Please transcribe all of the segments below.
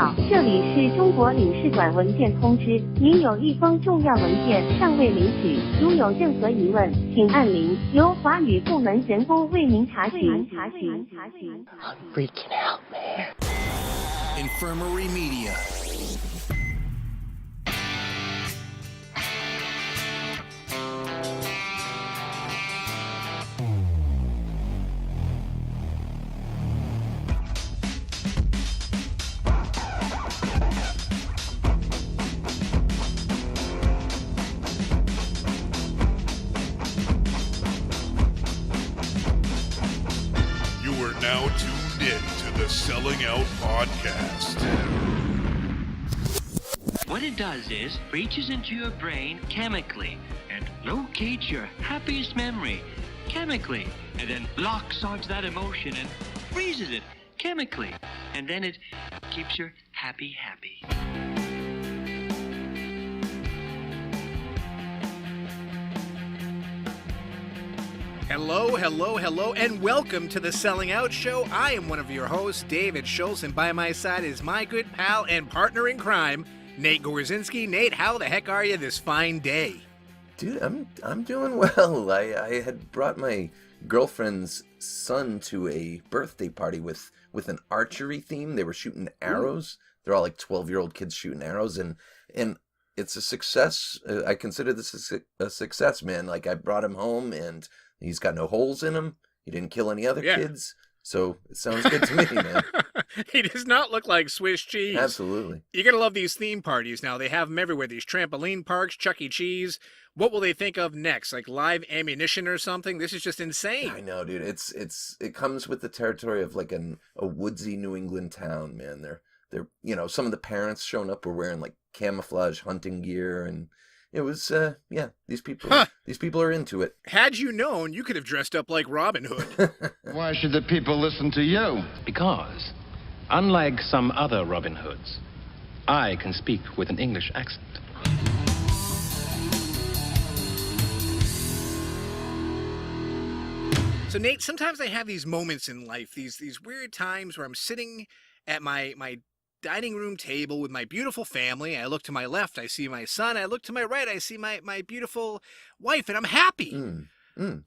好，这里是中国领事馆文件通知，您有一封重要文件尚未领取，如有任何疑问，请按0，由华语部门人工为您查询。I'm freaking out, man. Infirmary Media. Now tuned in to the Selling Out Podcast. What it does is reaches into your brain chemically and locates your happiest memory chemically, and then locks onto that emotion and freezes it chemically, and then it keeps you happy. Hello, and welcome to the Selling Out Show. I am one of your hosts, David Schultz, and by my side is my good pal and partner in crime, Nate Gorzinski. Nate, how the heck are you this fine day? Dude, I'm doing well. I had brought my girlfriend's son to a birthday party with an archery theme. They were shooting arrows. They're all like 12-year-old kids shooting arrows, and it's a success. I consider this a success, man. Like, I brought him home, and he's got no holes in him. He didn't kill any other kids. So it sounds good to me, man. He does not look like Swiss cheese. Absolutely. You're going to love these theme parties now. They have them everywhere. These trampoline parks, Chuck E. Cheese. What will they think of next? Like live ammunition or something? This is just insane. I know, dude. It comes with the territory of like a woodsy New England town, man. They're some of the parents showing up were wearing like camouflage hunting gear, and it was, these people are into it. Had you known, you could have dressed up like Robin Hood. Why should the people listen to you? Because, unlike some other Robin Hoods, I can speak with an English accent. So, Nate, sometimes I have these moments in life, these weird times where I'm sitting at my dining room table with my beautiful family. I look to my left, I see my son. I look to my right, I see my beautiful wife, and I'm happy.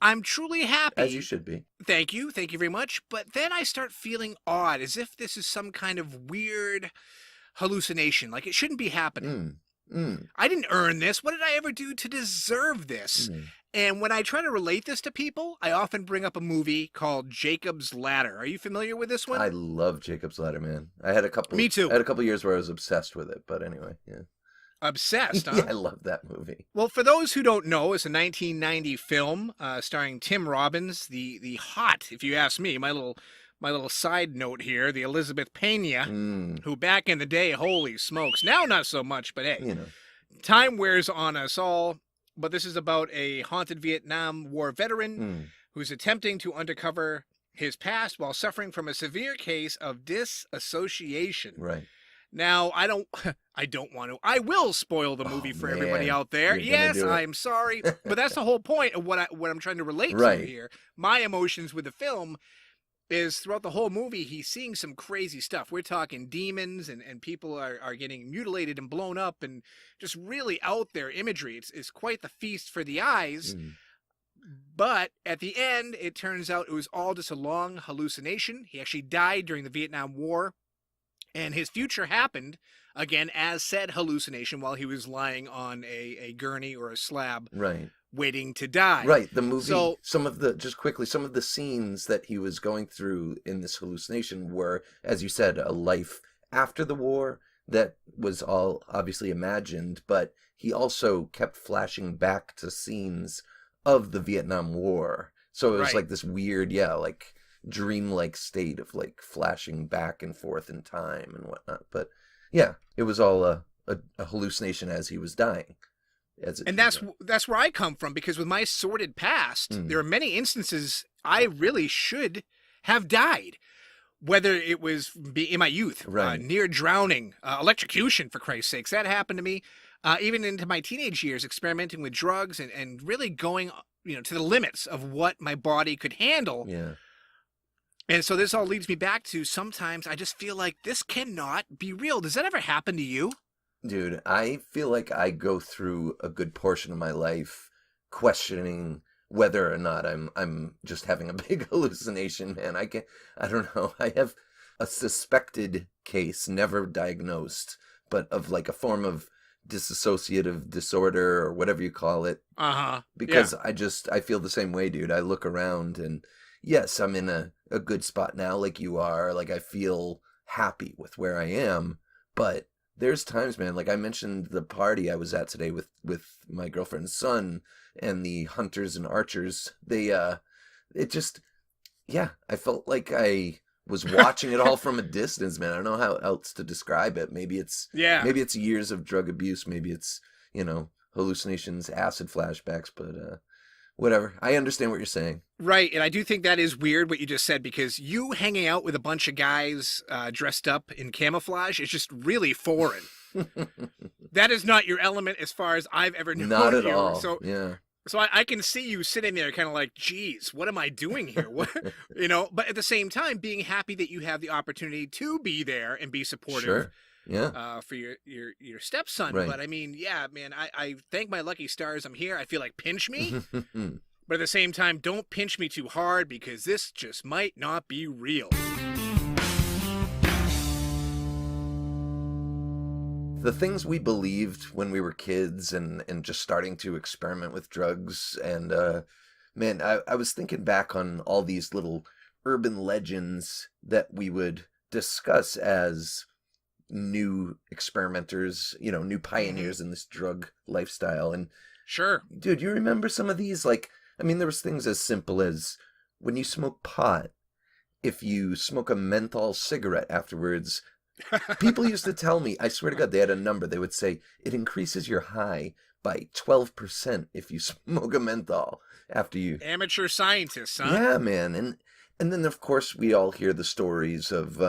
I'm truly happy. As you should be. Thank you very much. But then I start feeling odd, as if this is some kind of weird hallucination, like it shouldn't be happening. I didn't earn this. What did I ever do to deserve this? And when I try to relate this to people, I often bring up a movie called Jacob's Ladder. Are you familiar with this one? I love Jacob's Ladder, man. I had a couple. Me too. I had a couple years where I was obsessed with it, but anyway, yeah. Obsessed, huh? Yeah, I love that movie. Well, for those who don't know, it's a 1990 film starring Tim Robbins, the hot, if you ask me, my little side note here, the Elizabeth Pena, who back in the day, holy smokes, now not so much, but hey, time wears on us all. But this is about a haunted Vietnam War veteran who's attempting to uncover his past while suffering from a severe case of disassociation. Right. Now, I don't want to. I will spoil the movie for everybody out there. Yes, I'm sorry, but that's the whole point of what I'm trying to relate to here. My emotions with the film is throughout the whole movie, he's seeing some crazy stuff. We're talking demons and people are getting mutilated and blown up and just really out there imagery. It's quite the feast for the eyes. But at the end, it turns out it was all just a long hallucination. He actually died during the Vietnam War, and his future happened, again, as said hallucination while he was lying on a gurney or a slab. Right. Waiting to die. Right. The movie, some of the scenes that he was going through in this hallucination were, as you said, a life after the war that was all obviously imagined, but he also kept flashing back to scenes of the Vietnam War. So it was like this weird, like dreamlike state of like flashing back and forth in time and whatnot. But yeah, it was all a hallucination as he was dying. And that's where I come from, because with my sordid past, there are many instances I really should have died. Whether it was in my youth, near drowning, electrocution, for Christ's sakes, that happened to me. Even into my teenage years, experimenting with drugs and really going, to the limits of what my body could handle. Yeah. And so this all leads me back to sometimes I just feel like this cannot be real. Does that ever happen to you? Dude, I feel like I go through a good portion of my life questioning whether or not I'm just having a big hallucination, man. I don't know. I have a suspected case, never diagnosed, but of like a form of dissociative disorder or whatever you call it. Because I feel the same way, dude. I look around and yes, I'm in a good spot now like you are. Like I feel happy with where I am, but there's times, man, like I mentioned the party I was at today with my girlfriend's son and the hunters and archers. I felt like I was watching it all from a distance, man. I don't know how else to describe it. Maybe it's years of drug abuse. Maybe it's, hallucinations, acid flashbacks, but whatever. I understand what you're saying. Right, and I do think that is weird what you just said, because you hanging out with a bunch of guys dressed up in camouflage is just really foreign. That is not your element as far as I've ever known you. Not at all. So I can see you sitting there kind of like, geez, what am I doing here? What, but at the same time, being happy that you have the opportunity to be there and be supportive. Sure. Yeah. For your stepson. Right. But I mean, yeah, man, I thank my lucky stars I'm here. I feel like pinch me. But at the same time, don't pinch me too hard, because this just might not be real. The things we believed when we were kids and just starting to experiment with drugs. And, man, I was thinking back on all these little urban legends that we would discuss as new experimenters, new pioneers in this drug lifestyle. And sure, dude, you remember some of these? Like, I mean, there was things as simple as when you smoke pot, if you smoke a menthol cigarette afterwards, people used to tell me, I swear to God, they had a number. They would say it increases your high by 12% if you smoke a menthol after you. Amateur scientists, huh? Yeah, man. And then, of course, we all hear the stories of,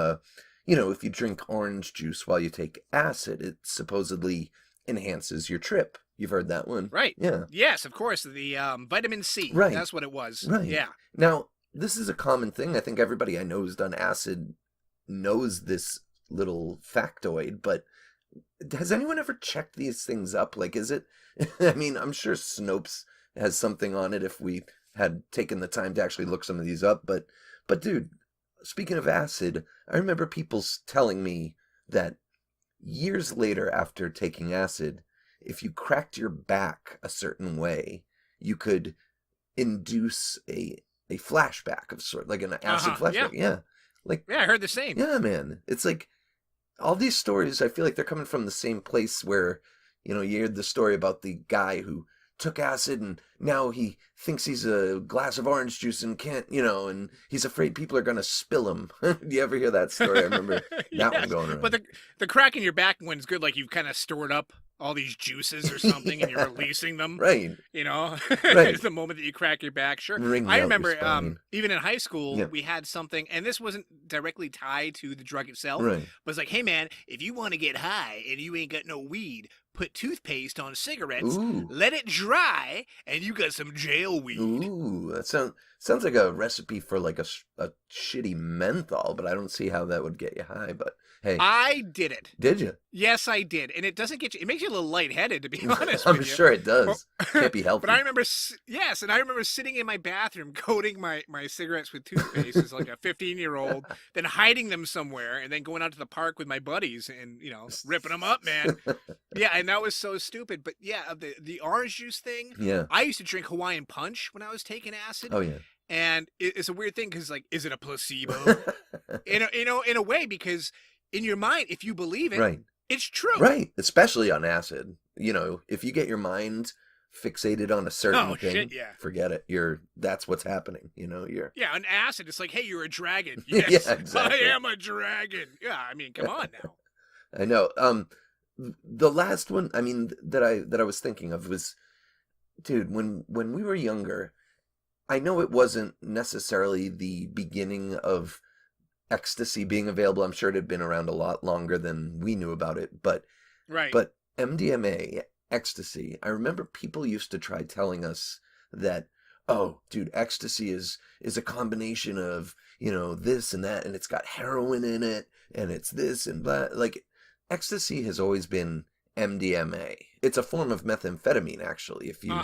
if you drink orange juice while you take acid, it supposedly enhances your trip. You've heard that one. Right. Yeah. Yes, of course. The vitamin C. Right. That's what it was. Right. Yeah. Now, this is a common thing. I think everybody I know who's done acid knows this little factoid, but has anyone ever checked these things up? Like, is it, I mean, I'm sure Snopes has something on it if we had taken the time to actually look some of these up, but dude, speaking of acid, I remember people telling me that years later after taking acid, if you cracked your back a certain way, you could induce a flashback of sort, like an acid flashback. Yeah. I heard the same. Yeah, man. It's like all these stories, I feel like they're coming from the same place where, you heard the story about the guy who took acid and now he thinks he's a glass of orange juice and can't, and he's afraid people are going to spill him. Do you ever hear that story? I remember that one going around. But the crack in your back one's good, like you've kind of stored up all these juices or something and you're releasing them. Right. Right. It's the moment that you crack your back. Sure. I remember even in high school, we had something, and this wasn't directly tied to the drug itself, but it's like, hey man, if you want to get high and you ain't got no weed, put toothpaste on cigarettes, let it dry, and you got some jail weed. Ooh, that sounds like a recipe for like a shitty menthol, but I don't see how that would get you high, but hey. I did it. Did you? Yes, I did. And it doesn't get you, it makes you a little lightheaded, to be honest I'm with you. sure it does. Can't be healthy. But I remember, and I remember sitting in my bathroom coating my cigarettes with toothpaste as like a 15-year-old, then hiding them somewhere, and then going out to the park with my buddies and, ripping them up, man. Yeah, and that was so stupid. But yeah, the orange juice thing, I used to drink Hawaiian Punch when I was taking acid. Oh, yeah. And it's a weird thing because, like, is it a placebo? in a way, because in your mind, if you believe it, it's true. Right, especially on acid. If you get your mind fixated on a certain thing, forget it. That's what's happening. Yeah, on acid, it's like, hey, you're a dragon. Yes, yeah, exactly. I am a dragon. Yeah, I mean, come on now. I know. The last one, I mean, that I was thinking of was, dude, when we were younger, I know it wasn't necessarily the beginning of ecstasy being available. I'm sure it had been around a lot longer than we knew about it, but MDMA, ecstasy, I remember people used to try telling us that, oh, dude, ecstasy is a combination of, this and that, and it's got heroin in it, and it's this and that. Like, ecstasy has always been MDMA. It's a form of methamphetamine, actually, if you,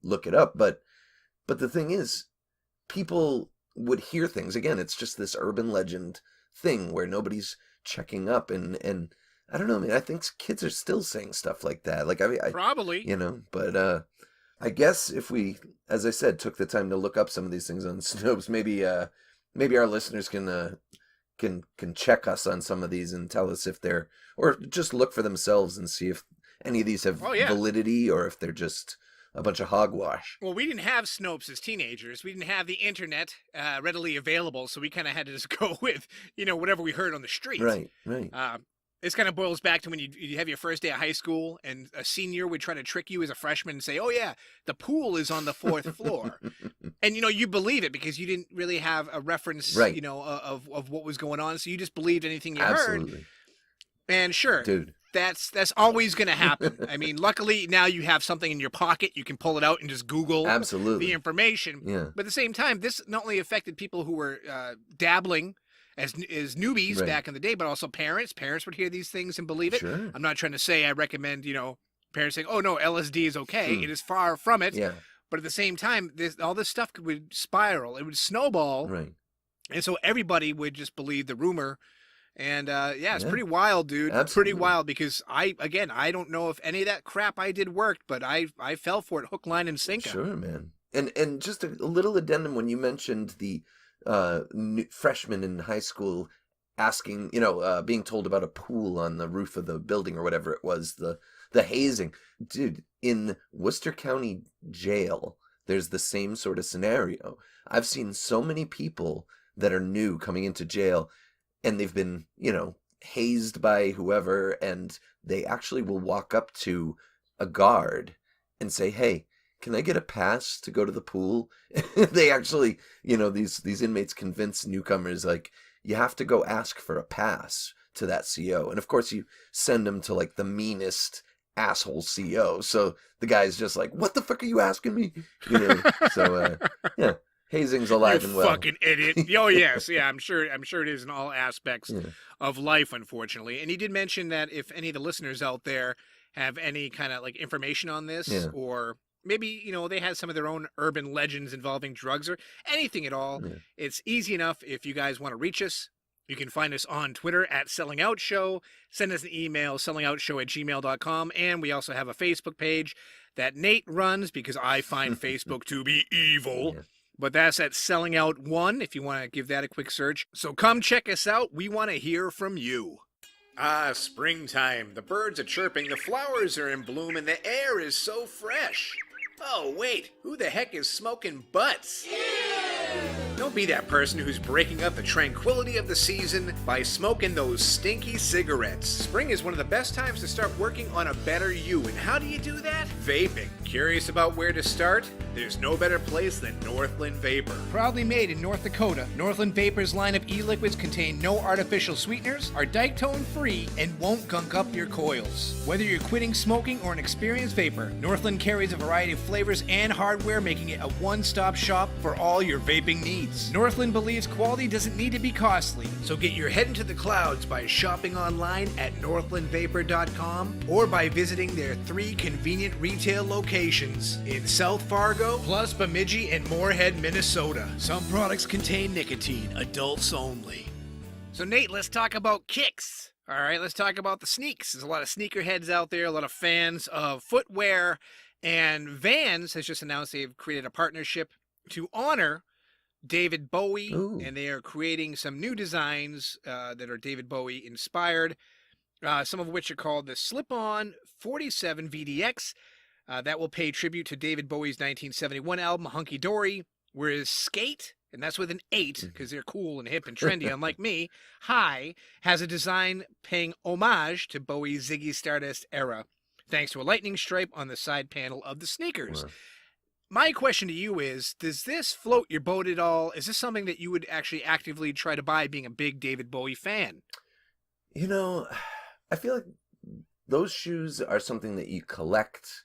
look it up. But the thing is, people would hear things. Again, it's just this urban legend thing where nobody's checking up, and I don't know, man. I think kids are still saying stuff like that. Like, I probably, but I guess if we, as I said, took the time to look up some of these things on Snopes, maybe our listeners can check us on some of these and tell us if they're, or just look for themselves and see if any of these have validity or if they're just a bunch of hogwash. Well, we didn't have Snopes as teenagers. We didn't have the internet readily available, so we kind of had to just go with, whatever we heard on the street. Right. This kind of boils back to when you have your first day of high school and a senior would try to trick you as a freshman and say, oh, yeah, the pool is on the 4th floor. And, you believe it because you didn't really have a reference, of what was going on. So you just believed anything you heard. And sure, dude, that's always going to happen. I mean, luckily now you have something in your pocket. You can pull it out and just Google the information. Yeah. But at the same time, this not only affected people who were dabbling as newbies back in the day, but also parents. Parents would hear these things and believe it. Sure. I'm not trying to say I recommend, parents saying, oh, no, LSD is okay. It is far from it. Yeah. But at the same time, all this stuff would spiral. It would snowball. Right. And so everybody would just believe the rumor. And, it's pretty wild, dude. Absolutely. Pretty wild because I don't know if any of that crap I did worked, but I fell for it hook, line, and sinker. Sure, man. And just a little addendum when you mentioned the freshman in high school asking, being told about a pool on the roof of the building or whatever it was, the hazing. Dude, in Worcester County Jail, there's the same sort of scenario. I've seen so many people that are new coming into jail and they've been, hazed by whoever, and they actually will walk up to a guard and say, hey, can I get a pass to go to the pool? They actually, these inmates convince newcomers, like, you have to go ask for a pass to that CO. And of course you send them to like the meanest asshole CO. So the guy's just like, what the fuck are you asking me? So hazing's alive and well. You fucking idiot. Oh, yes. Yeah, I'm sure it is in all aspects of life, unfortunately. And he did mention that if any of the listeners out there have any kind of like information on this or maybe, they had some of their own urban legends involving drugs or anything at all. Yeah. It's easy enough if you guys want to reach us. You can find us on Twitter at Selling Out Show. Send us an email, sellingoutshow@gmail.com. And we also have a Facebook page that Nate runs because I find Facebook to be evil. Yeah. But that's at Selling Out 1 if you want to give that a quick search. So come check us out. We want to hear from you. Springtime. The birds are chirping, the flowers are in bloom, and the air is so fresh. Oh, wait, who the heck is smoking butts? Don't be that person who's breaking up the tranquility of the season by smoking those stinky cigarettes. Spring is one of the best times to start working on a better you. And how do you do that? Vaping. Curious about where to start? There's no better place than Northland Vapor. Proudly made in North Dakota, Northland Vapor's line of e-liquids contain no artificial sweeteners, are dictone-free, and won't gunk up your coils. Whether you're quitting smoking or an experienced vapor, Northland carries a variety of flavors and hardware, making it a one-stop shop for all your vaping needs. Northland believes quality doesn't need to be costly, so get your head into the clouds by shopping online at northlandvapor.com or by visiting their 3 convenient retail locations in South Fargo, plus Bemidji and Moorhead, Minnesota. Some products contain nicotine, adults only. So Nate, let's talk about kicks. All right, let's talk about the sneaks. There's a lot of sneakerheads out there, a lot of fans of footwear, and Vans has just announced they've created a partnership to honor David Bowie. Ooh. And they are creating some new designs that are David Bowie inspired, some of which are called the Slip-On 47 VDX. That will pay tribute to David Bowie's 1971 album, Hunky Dory, whereas Skate, and that's with an 8, because they're cool and hip and trendy, unlike me, High, has a design paying homage to Bowie's Ziggy Stardust era, thanks to a lightning stripe on the side panel of the sneakers. Wow. My question to you is, does this float your boat at all? Is this something that you would actually actively try to buy, being a big David Bowie fan? I feel like those shoes are something that you collect.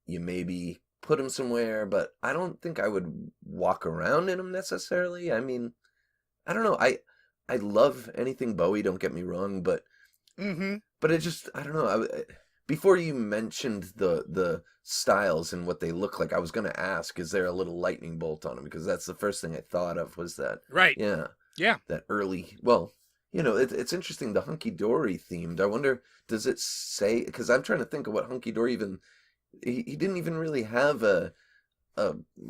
You maybe put them somewhere, but I don't think I would walk around in them necessarily. I mean, I don't know. I love anything Bowie, don't get me wrong, but but it just, I don't know. Before you mentioned the styles and what they look like, I was going to ask, is there a little lightning bolt on them? Because that's the first thing I thought of was that. Right. Yeah. Yeah. That early, well, you know, it's interesting, the hunky-dory themed. I wonder, does it say, because I'm trying to think of what hunky-dory even, he didn't even really have a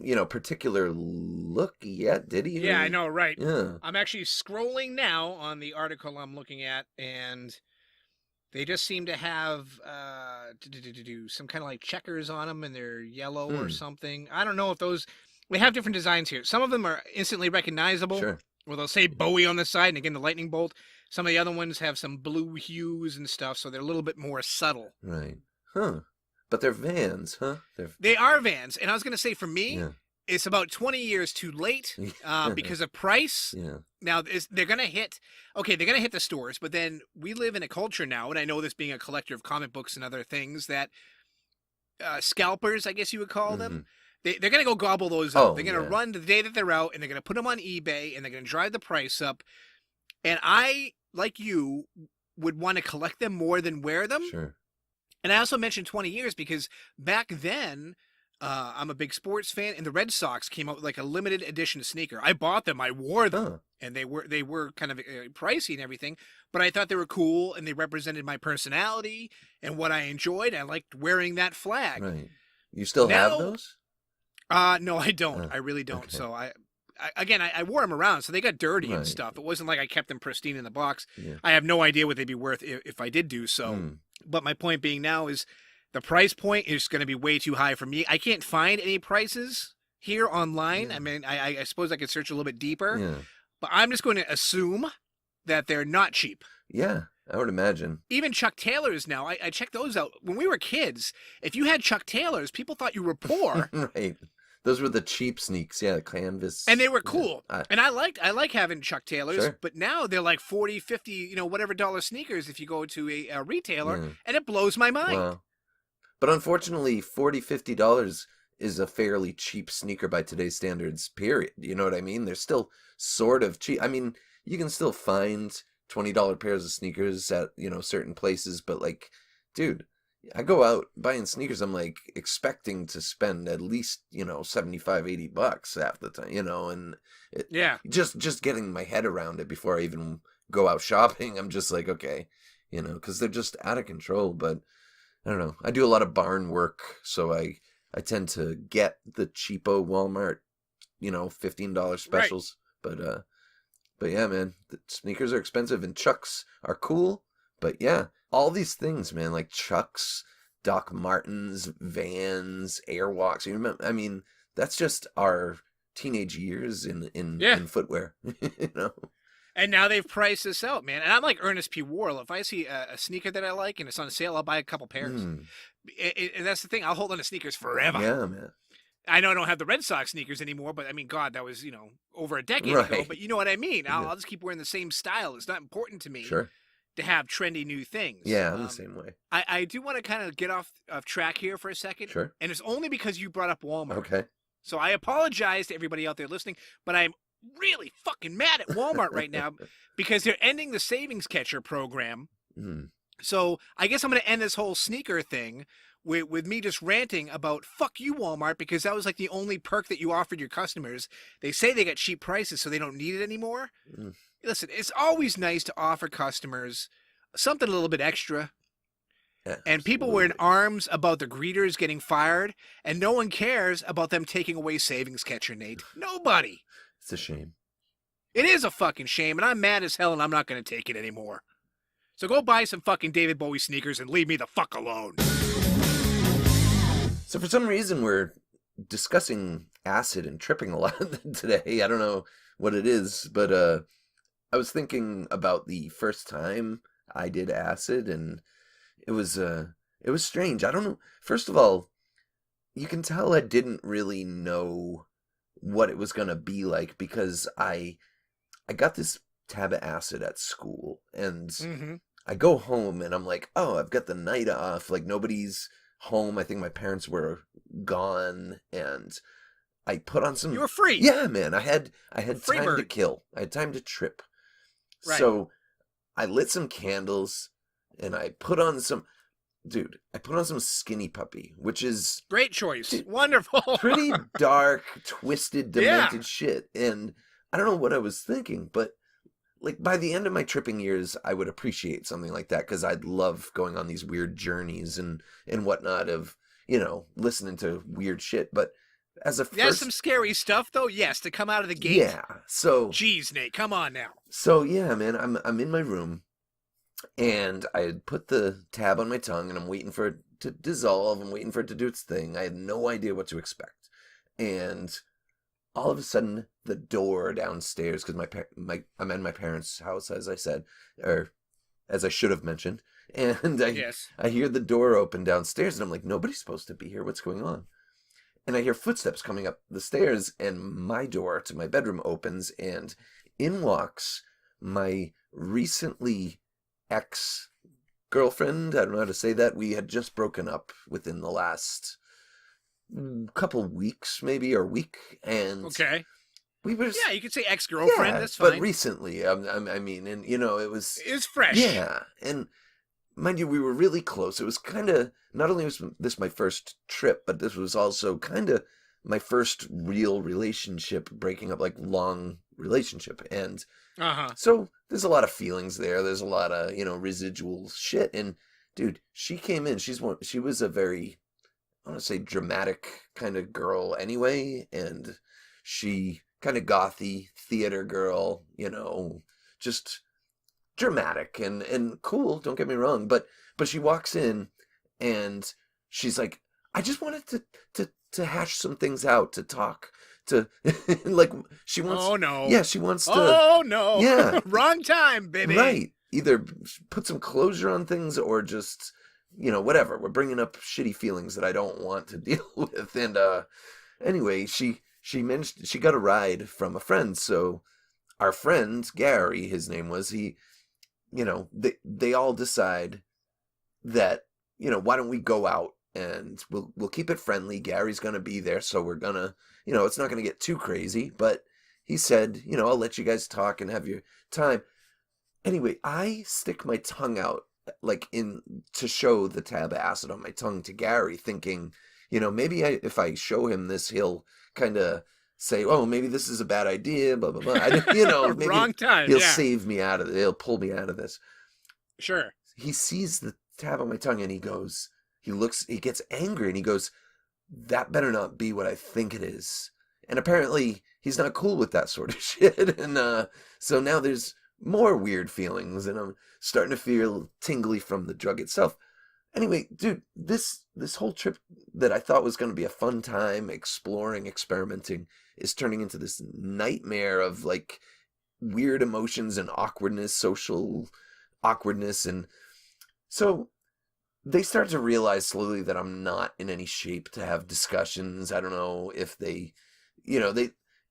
you know, particular look yet, did he? Yeah, I know, right. Yeah. I'm actually scrolling now on the article I'm looking at, and they just seem to have some kind of like checkers on them, and they're yellow or something. I don't know if those, we have different designs here. Some of them are instantly recognizable. Sure. Well, they'll say Bowie on the side, and again, the lightning bolt. Some of the other ones have some blue hues and stuff, so they're a little bit more subtle. Right. Huh. But they're Vans, huh? They are Vans. And I was going to say, for me, it's about 20 years too late because of price. Yeah. Now, they're going to hit, they're going to hit the stores, but then we live in a culture now, and I know this being a collector of comic books and other things, that scalpers, I guess you would call them, they're going to go gobble those up. They're going to run the day that they're out, and they're going to put them on eBay, and they're going to drive the price up. And I, like you, would want to collect them more than wear them. Sure. And I also mentioned 20 years because back then, I'm a big sports fan, and the Red Sox came out with like a limited edition sneaker. I bought them, I wore them, and they were kind of pricey and everything, but I thought they were cool, and they represented my personality and what I enjoyed. I liked wearing that flag. Right. You still have those? No, I don't. I really don't. Okay. So I wore them around, so they got dirty and stuff. It wasn't like I kept them pristine in the box. Yeah. I have no idea what they'd be worth if I did do so. But my point being now is the price point is going to be way too high for me. I can't find any prices here online. Yeah. I mean, I suppose I could search a little bit deeper, but I'm just going to assume that they're not cheap. Yeah, I would imagine. Even Chuck Taylors now, I checked those out. When we were kids, if you had Chuck Taylors, people thought you were poor. Right. Those were the cheap sneaks, canvas. And they were cool. Yeah. And I like having Chuck Taylors, but now they're like 40, 50, whatever dollar sneakers if you go to a retailer, and it blows my mind. Wow. But unfortunately, $40, $50 is a fairly cheap sneaker by today's standards, period. You know what I mean? They're still sort of cheap. I mean, you can still find $20 pairs of sneakers at, certain places, but like, dude, I go out buying sneakers, I'm like expecting to spend at least, $75, $80 half the time, and just getting my head around it before I even go out shopping. I'm just like, okay, because they're just out of control. But I don't know. I do a lot of barn work, so I tend to get the cheapo Walmart, $15 specials. Right. But yeah, man, the sneakers are expensive and Chucks are cool. But yeah, all these things, man, like Chucks, Doc Martens, Vans, Airwalks. You remember? I mean, that's just our teenage years in footwear. And now they've priced this out, man. And I'm like Ernest P. Worrell. If I see a sneaker that I like and it's on sale, I'll buy a couple pairs. And that's the thing. I'll hold on to sneakers forever. Yeah, man. I know I don't have the Red Sox sneakers anymore, but I mean, God, that was, over a decade ago. But you know what I mean? I'll just keep wearing the same style. It's not important to me. Sure. To have trendy new things. Yeah, I'm the same way. I do want to kind of get off track here for a second. Sure. And it's only because you brought up Walmart. Okay. So I apologize to everybody out there listening, but I'm really fucking mad at Walmart right now because they're ending the Savings Catcher program. So I guess I'm going to end this whole sneaker thing with me just ranting about fuck you, Walmart, because that was like the only perk that you offered your customers. They say they got cheap prices, so they don't need it anymore. Listen, it's always nice to offer customers something a little bit extra. And people were in arms about the greeters getting fired, and no one cares about them taking away Savings Catcher, Nate. Nobody. It's a shame. It is a fucking shame, and I'm mad as hell, and I'm not going to take it anymore. So go buy some fucking David Bowie sneakers and leave me the fuck alone. So for some reason, we're discussing acid and tripping a lot today. I don't know what it is, but I was thinking about the first time I did acid, and it was strange. I don't know. First of all, you can tell I didn't really know what it was going to be like because I got this tab of acid at school, and I go home and I'm like, oh, I've got the night off. Like nobody's home. I think my parents were gone, and I put on some... You were free. Yeah, man. I had Free time to bird. kill. I had time to trip. Right. So I lit some candles, and I put on some... Dude, I put on some Skinny Puppy, which is... Great choice. Wonderful. pretty dark, twisted, demented shit. And I don't know what I was thinking, but like by the end of my tripping years, I would appreciate something like that, because I'd love going on these weird journeys and whatnot of, you know, listening to weird shit. But as a first... Yeah, some scary stuff, though. Yes, to come out of the gate. Yeah, so... Jeez, Nate, come on now. So, yeah, man, I'm in my room, and I had put the tab on my tongue, and I'm waiting for it to dissolve. I'm waiting for it to do its thing. I had no idea what to expect. And all of a sudden, the door downstairs, because I'm in my parents' house, as I said, or as I should have mentioned, and I hear the door open downstairs, and I'm like, nobody's supposed to be here. What's going on? And I hear footsteps coming up the stairs, and my door to my bedroom opens, and in walks my recently ex-girlfriend. I don't know how to say that. We had just broken up within the last couple weeks, maybe, or week. And okay. We were... Yeah, you could say ex-girlfriend. Yeah, that's fine. but recently, I mean, and, you know, it was... It's fresh. Yeah, and mind you, we were really close. It was kind of... Not only was this my first trip, but this was also kind of my first real relationship, breaking up, like, long relationship. And so there's a lot of feelings there. There's a lot of, you know, residual shit. And, dude, she came in. She was a very, I want to say, dramatic kind of girl anyway. And she... kind of gothy theater girl, you know, just dramatic and cool, don't get me wrong, but she walks in and she's like, I just wanted to hash some things out, to talk, to like, she wants... Oh no. Yeah, she wants to... Oh no. Yeah. Wrong time, baby. Right. Either put some closure on things or just, you know, whatever. We're bringing up shitty feelings that I don't want to deal with. And anyway, she mentioned she got a ride from a friend. So our friend, Gary, his name was, he, you know, they all decide that, you know, why don't we go out and we'll keep it friendly. Gary's going to be there. So we're going to, you know, it's not going to get too crazy, but he said, you know, I'll let you guys talk and have your time. Anyway, I stick my tongue out, like, to show the tab acid on my tongue to Gary, thinking, you know, maybe if I show him this, he'll kind of say, oh, maybe this is a bad idea, blah, blah, blah. You know, maybe wrong time. He'll save me out of it. He'll pull me out of this. Sure. He sees the tab on my tongue and he gets angry and he goes, that better not be what I think it is. And apparently he's not cool with that sort of shit. And so now there's more weird feelings and I'm starting to feel tingly from the drug itself. Anyway, dude, this whole trip that I thought was going to be a fun time, exploring, experimenting, is turning into this nightmare of, like, weird emotions and awkwardness, social awkwardness. And so they start to realize slowly that I'm not in any shape to have discussions. I don't know if they, you know,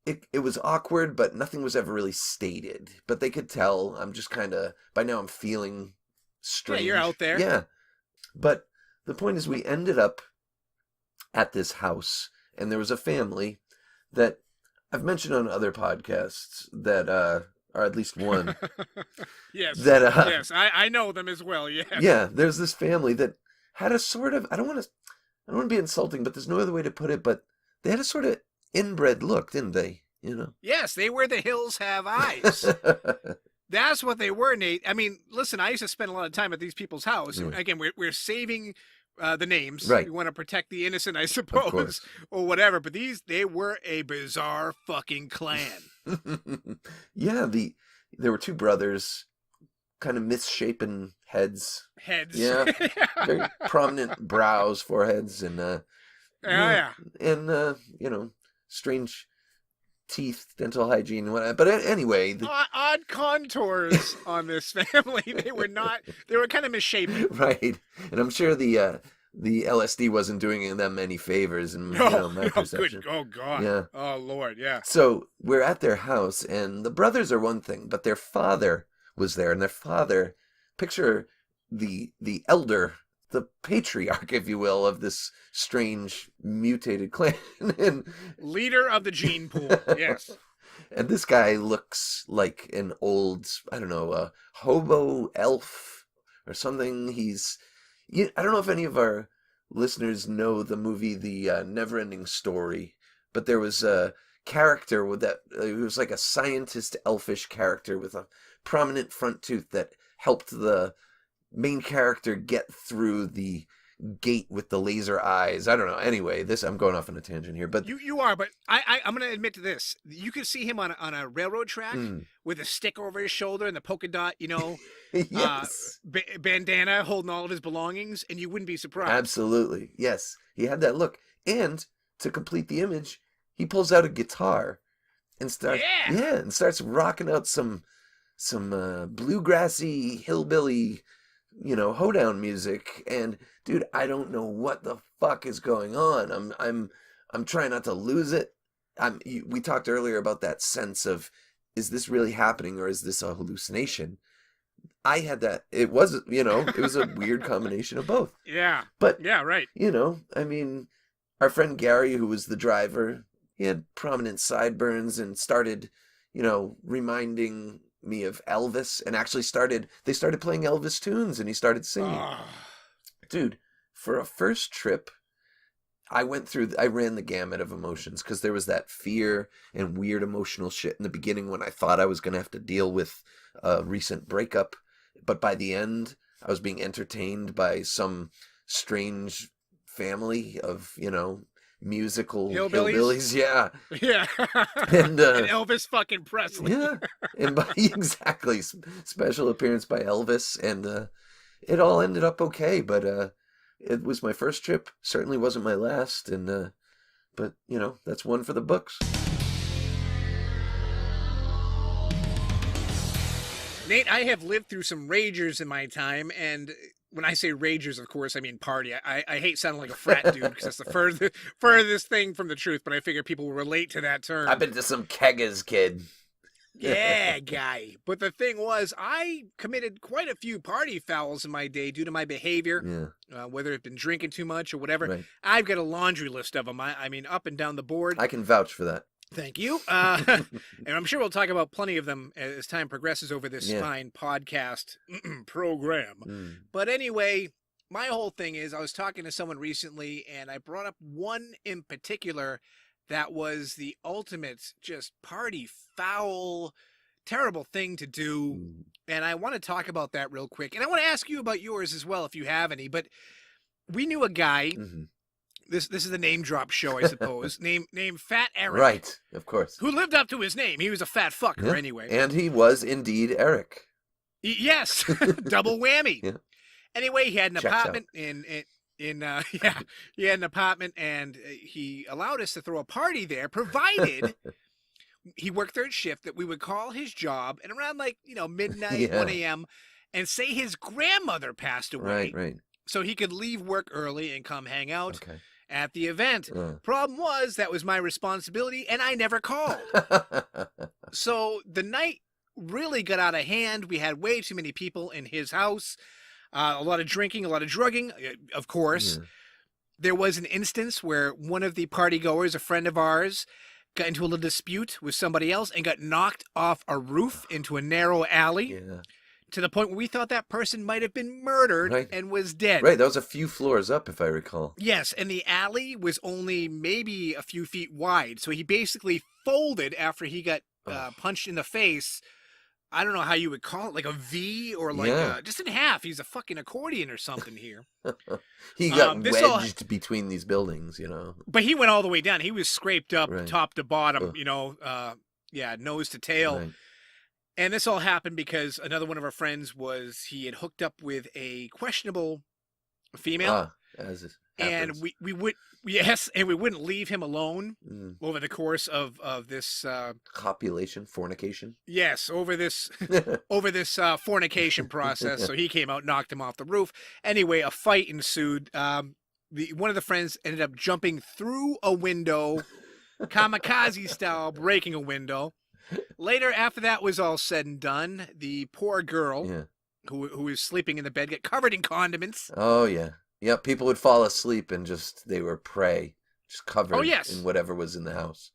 it was awkward, but nothing was ever really stated. But they could tell I'm just kind of, by now I'm feeling strange. Yeah, you're out there. Yeah. But the point is, we ended up at this house, and there was a family that I've mentioned on other podcasts that, or at least one. Yes. That, yes, I know them as well. Yeah. Yeah, there's this family that had a sort of, I don't want to be insulting, but there's no other way to put it, but they had a sort of inbred look, didn't they? You know? Yes, they were the hills have eyes. That's what they were, Nate. I mean, listen, I used to spend a lot of time at these people's house. Mm. Again, we're saving the names. Right. We want to protect the innocent, I suppose, or whatever. But they were a bizarre fucking clan. Yeah, there were two brothers, kind of misshapen heads. Yeah. Very prominent brows, foreheads, and yeah. And you know, strange teeth, dental hygiene, and whatnot. But anyway, odd contours on this family. They were kind of misshapen. Right. And I'm sure the LSD wasn't doing them any favors in my perception. Oh God. Yeah. Oh Lord, yeah. So we're at their house, and the brothers are one thing, but their father was there, and their father, picture the elder the patriarch, if you will, of this strange mutated clan. And leader of the gene pool, yes. And this guy looks like an old, I don't know, a hobo elf or something. I don't know if any of our listeners know the movie The Neverending Story, but there was a character it was like a scientist elfish character with a prominent front tooth that helped the main character get through the gate with the laser eyes. I don't know. Anyway, I'm going off on a tangent here, but you are. But I'm going to admit to this. You could see him on a railroad track with a stick over his shoulder and the polka dot, yes. Bandana holding all of his belongings, and you wouldn't be surprised. Absolutely, yes. He had that look, and to complete the image, he pulls out a guitar and starts rocking out some bluegrassy hillbilly, hoedown music. And dude, I don't know what the fuck is going on. I'm trying not to lose it. We talked earlier about that sense of, is this really happening or is this a hallucination? I had that. It was, it was a weird combination of both. Yeah. But yeah, right. Our friend Gary, who was the driver, he had prominent sideburns and started, reminding me of Elvis, and actually they started playing Elvis tunes and he started singing. Dude, for a first trip, I ran the gamut of emotions, because there was that fear and weird emotional shit in the beginning when I thought I was going to have to deal with a recent breakup. But by the end, I was being entertained by some strange family of, musical hillbillies. Yeah. Yeah. And Elvis fucking Presley. Yeah. And exactly. Special appearance by Elvis. And it all ended up okay. But it was my first trip. Certainly wasn't my last. And but, that's one for the books. Nate, I have lived through some ragers in my time, and when I say ragers, of course, I mean party. I hate sounding like a frat dude, because that's the furthest thing from the truth, but I figure people will relate to that term. I've been to some keggers, kid. Yeah, guy. But the thing was, I committed quite a few party fouls in my day due to my behavior, whether it's been drinking too much or whatever. Right. I've got a laundry list of them. I mean, up and down the board. I can vouch for that. Thank you. And I'm sure we'll talk about plenty of them as time progresses over this fine podcast program. But anyway, my whole thing is, I was talking to someone recently, and I brought up one in particular that was the ultimate just party foul, terrible thing to do. And I want to talk about that real quick. And I want to ask you about yours as well, if you have any. But we knew a guy... This is the name drop show, I suppose. named Fat Eric. Right, of course. Who lived up to his name. He was a fat fucker anyway. And he was indeed Eric. Yes, double whammy. Yeah. Anyway, he had an apartment he had an apartment, and he allowed us to throw a party there, provided he worked third shift, that we would call his job and around midnight, 1 a.m. and say his grandmother passed away. Right. So he could leave work early and come hang out at the event. Problem was, that was my responsibility, and I never called. So the night really got out of hand. We had way too many people in his house. A lot of drinking, a lot of drugging, of course. There was an instance where one of the partygoers, a friend of ours, got into a little dispute with somebody else and got knocked off a roof into a narrow alley. To the point where we thought that person might have been murdered and was dead. Right, that was a few floors up, if I recall. Yes, and the alley was only maybe a few feet wide. So he basically folded after he got punched in the face. I don't know how you would call it, like a V or like just in half. He's a fucking accordion or something here. He got wedged between these buildings, But he went all the way down. He was scraped up top to bottom, nose to tail. Right. And this all happened because another one of our friends he had hooked up with a questionable female. And we wouldn't leave him alone over the course of this copulation, fornication. Yes, over this fornication process. So he came out, knocked him off the roof. Anyway, a fight ensued. One of the friends ended up jumping through a window, kamikaze style, breaking a window. Later, after that was all said and done, the poor girl, who was sleeping in the bed, get covered in condiments. Oh, yeah. Yeah, people would fall asleep and they were prey, just covered in whatever was in the house.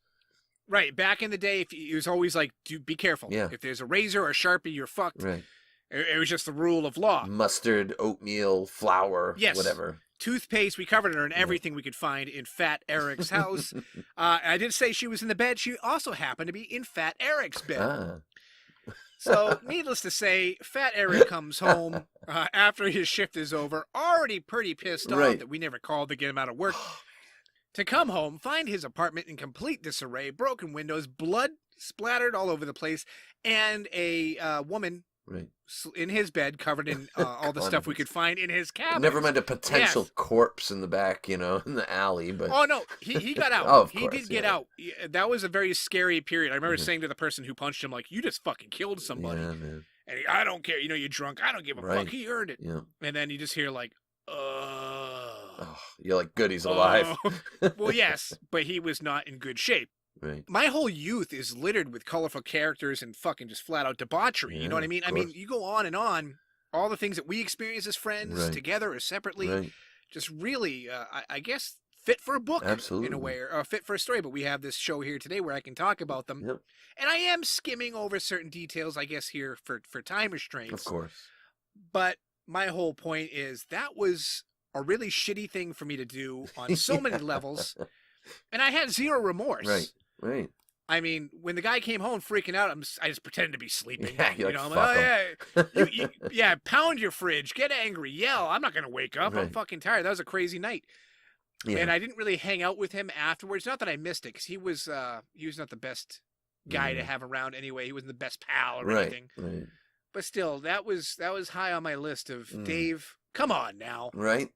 Right. Back in the day, it was always like, be careful. Yeah. If there's a razor or a Sharpie, you're fucked. Right. It was just the rule of law. Mustard, oatmeal, flour, whatever. Toothpaste, we covered her in everything we could find in Fat Eric's house. I did say she was in the bed. She also happened to be in Fat Eric's bed. Ah. So, needless to say, Fat Eric comes home after his shift is over, already pretty pissed off that we never called to get him out of work. To come home, find his apartment in complete disarray, broken windows, blood splattered all over the place, and a woman in his bed covered in all the stuff we could find in his cabin. Never mind a potential corpse in the back, in the alley. But oh, no, he got out. Oh, of he course, did get out. That was a very scary period. I remember saying to the person who punched him, like, you just fucking killed somebody. Yeah, man. And I don't care. You're drunk. I don't give a fuck. He earned it. Yeah. And then you just hear, like, Oh, you're like, good, he's alive. Well, yes, but he was not in good shape. Right. My whole youth is littered with colorful characters and fucking just flat out debauchery. Yeah, you know what I mean? I mean, you go on, all the things that we experience as friends, together or separately, just really, I guess, fit for a book. Absolutely. In a way, or fit for a story. But we have this show here today where I can talk about them. Yep. And I am skimming over certain details, I guess, here for time restraints. Of course. But my whole point is that was a really shitty thing for me to do on so many levels. And I had zero remorse. Right. I mean, when the guy came home freaking out, I just pretended to be sleeping. Yeah, you're like, I'm fuck like, yeah, pound your fridge, get angry, yell. I'm not going to wake up. Right. I'm fucking tired. That was a crazy night. Yeah. And I didn't really hang out with him afterwards. Not that I missed it, because he was not the best guy to have around anyway. He wasn't the best pal or anything. Right. But still, that was high on my list of Dave. Come on now. Right.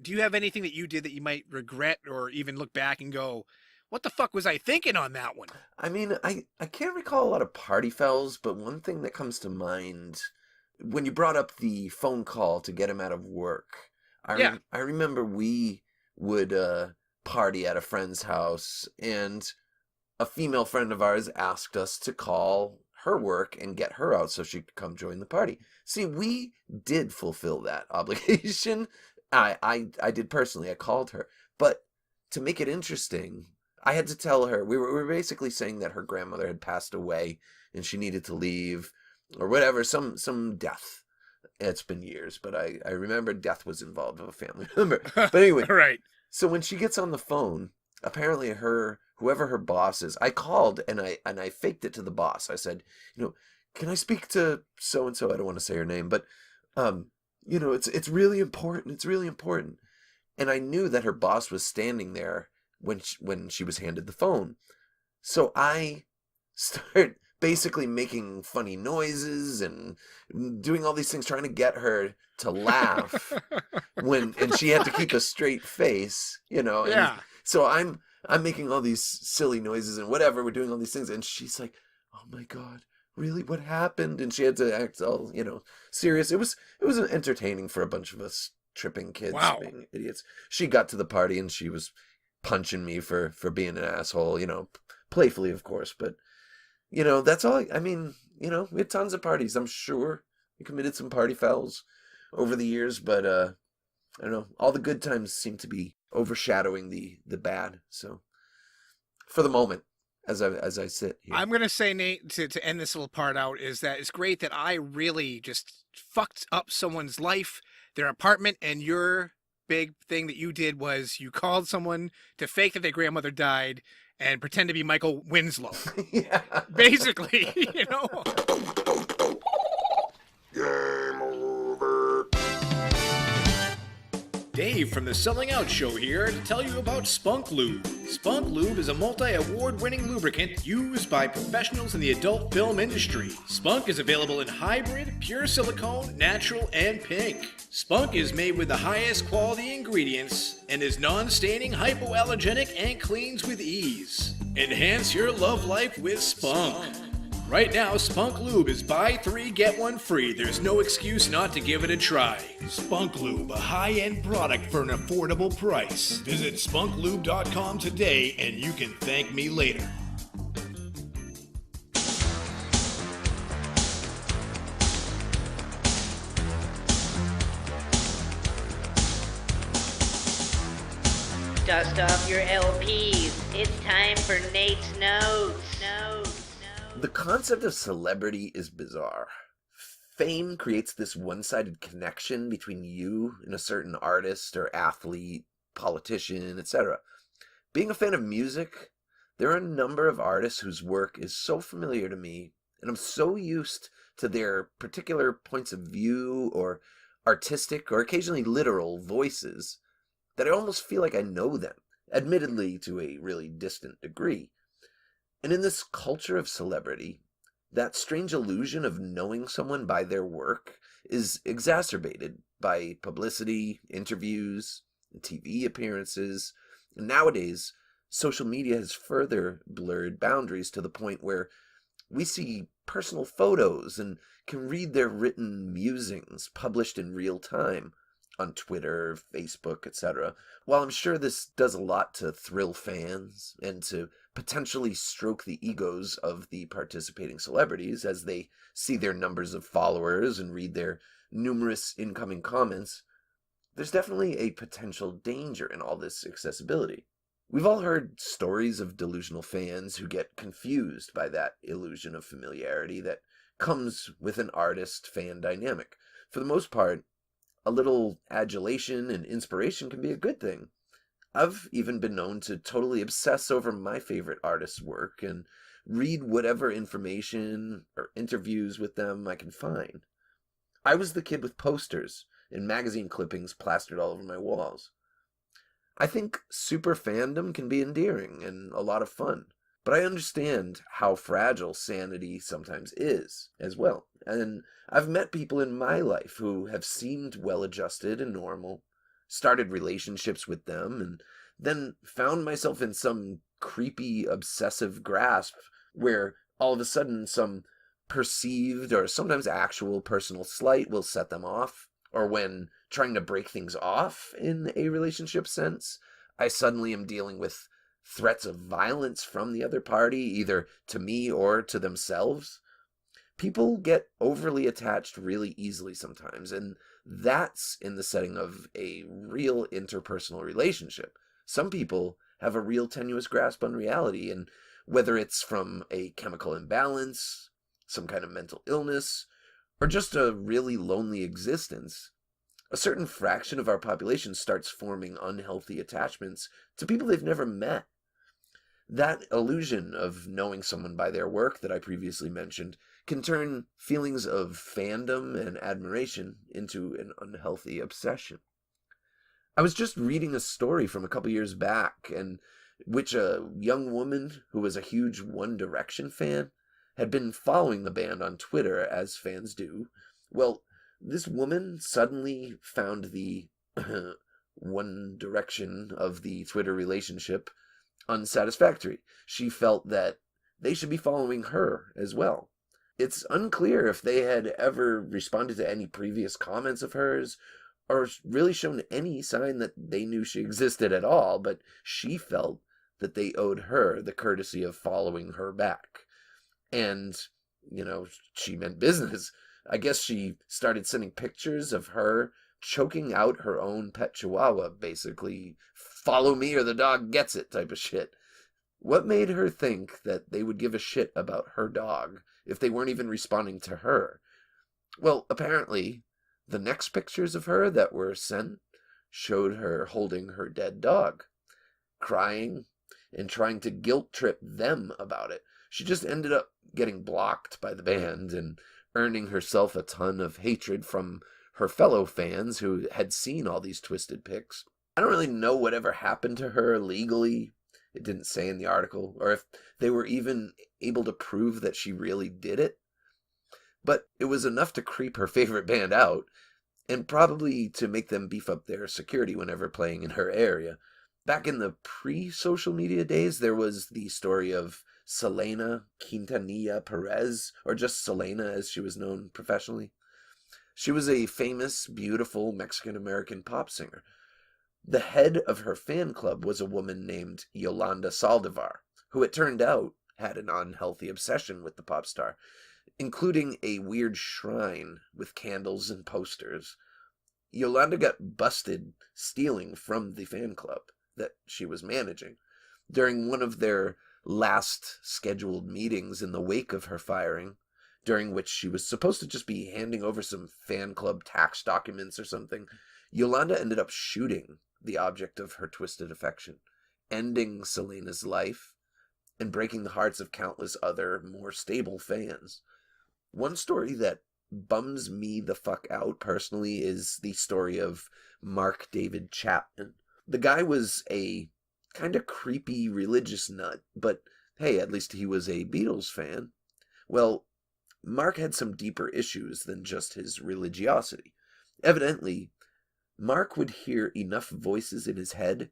Do you have anything that you did that you might regret or even look back and go, what the fuck was I thinking on that one? I mean, I can't recall a lot of party fouls, but one thing that comes to mind, when you brought up the phone call to get him out of work, I remember we would party at a friend's house, and a female friend of ours asked us to call her work and get her out so she could come join the party. See, we did fulfill that obligation. I did personally. I called her. But to make it interesting, I had to tell her, we were basically saying that her grandmother had passed away and she needed to leave or whatever, some death. It's been years, but I remember death was involved with a family member. But anyway, right. So when she gets on the phone, apparently whoever her boss is, I called and I faked it to the boss. I said, can I speak to so-and-so? I don't want to say her name, but it's really important. It's really important. And I knew that her boss was standing there when she was handed the phone. So I start basically making funny noises and doing all these things, trying to get her to laugh and she had to keep a straight face, And so I'm making all these silly noises and whatever. We're doing all these things. And she's like, oh my God, really? What happened? And she had to act all, serious. It was entertaining for a bunch of us tripping kids being idiots. She got to the party and she was punching me for being an asshole, playfully, of course. But, that's all. I mean, we had tons of parties. I'm sure we committed some party fouls over the years, but I don't know. All the good times seem to be overshadowing the bad. So for the moment, as I sit here, I'm gonna say, Nate, to end this little part out, is that it's great that I really just fucked up someone's life, their apartment, and your big thing that you did was you called someone to fake that their grandmother died and pretend to be Michael Winslow. Yeah. Basically, Game over. Dave from the Selling Out Show here to tell you about Spunk Lube. Spunk Lube is a multi-award-winning lubricant used by professionals in the adult film industry. Spunk is available in hybrid, pure silicone, natural, and pink. Spunk is made with the highest quality ingredients and is non-staining, hypoallergenic, and cleans with ease. Enhance your love life with Spunk. Right now, Spunk Lube is buy 3, get 1 free. There's no excuse not to give it a try. Spunk Lube, a high-end product for an affordable price. Visit spunklube.com today and you can thank me later. Dust off your LPs. It's time for Nate's Notes. The concept of celebrity is bizarre. Fame creates this one-sided connection between you and a certain artist or athlete, politician, etc. Being a fan of music, there are a number of artists whose work is so familiar to me, and I'm so used to their particular points of view or artistic or occasionally literal voices that I almost feel like I know them, admittedly to a really distant degree. And in this culture of celebrity, that strange illusion of knowing someone by their work is exacerbated by publicity, interviews, TV appearances. And nowadays, social media has further blurred boundaries to the point where we see personal photos and can read their written musings published in real time on Twitter, Facebook, etc. While I'm sure this does a lot to thrill fans and to potentially stroke the egos of the participating celebrities as they see their numbers of followers and read their numerous incoming comments, there's definitely a potential danger in all this accessibility. We've all heard stories of delusional fans who get confused by that illusion of familiarity that comes with an artist-fan dynamic. For the most part, a little adulation and inspiration can be a good thing. I've even been known to totally obsess over my favorite artist's work and read whatever information or interviews with them I can find. I was the kid with posters and magazine clippings plastered all over my walls. I think super fandom can be endearing and a lot of fun, but I understand how fragile sanity sometimes is as well. And I've met people in my life who have seemed well-adjusted and normal, started relationships with them, and then found myself in some creepy, obsessive grasp where all of a sudden some perceived or sometimes actual personal slight will set them off, or when trying to break things off in a relationship sense, I suddenly am dealing with threats of violence from the other party, either to me or to themselves. People get overly attached really easily sometimes, and that's in the setting of a real interpersonal relationship. Some people have a real tenuous grasp on reality, and whether it's from a chemical imbalance, some kind of mental illness, or just a really lonely existence, a certain fraction of our population starts forming unhealthy attachments to people they've never met. That illusion of knowing someone by their work that I previously mentioned can turn feelings of fandom and admiration into an unhealthy obsession. I was just reading a story from a couple years back in which a young woman who was a huge One Direction fan had been following the band on Twitter, as fans do. Well, this woman suddenly found the One Direction of the Twitter relationship unsatisfactory. She felt that they should be following her as well. It's unclear if they had ever responded to any previous comments of hers or really shown any sign that they knew she existed at all, but she felt that they owed her the courtesy of following her back. And, she meant business. I guess she started sending pictures of her choking out her own pet chihuahua, basically, follow me or the dog gets it type of shit. What made her think that they would give a shit about her dog if they weren't even responding to her? Well, apparently, the next pictures of her that were sent showed her holding her dead dog, crying, and trying to guilt trip them about it. She just ended up getting blocked by the band and earning herself a ton of hatred from her fellow fans who had seen all these twisted pics. I don't really know whatever happened to her legally. It didn't say in the article, or if they were even able to prove that she really did it. But it was enough to creep her favorite band out, and probably to make them beef up their security whenever playing in her area. Back in the pre-social media days, there was the story of Selena Quintanilla Perez, or just Selena as she was known professionally. She was a famous, beautiful Mexican-American pop singer. The head of her fan club was a woman named Yolanda Saldivar, who it turned out had an unhealthy obsession with the pop star, including a weird shrine with candles and posters. Yolanda got busted stealing from the fan club. that she was managing. During one of their last scheduled meetings in the wake of her firing, during which she was supposed to just be handing over some fan club tax documents or something, Yolanda ended up shooting the object of her twisted affection, ending Selena's life and breaking the hearts of countless other, more stable fans. One story that bums me the fuck out personally is the story of Mark David Chapman. The guy was a kind of creepy religious nut, but hey, at least he was a Beatles fan. Well, Mark had some deeper issues than just his religiosity. Evidently, Mark would hear enough voices in his head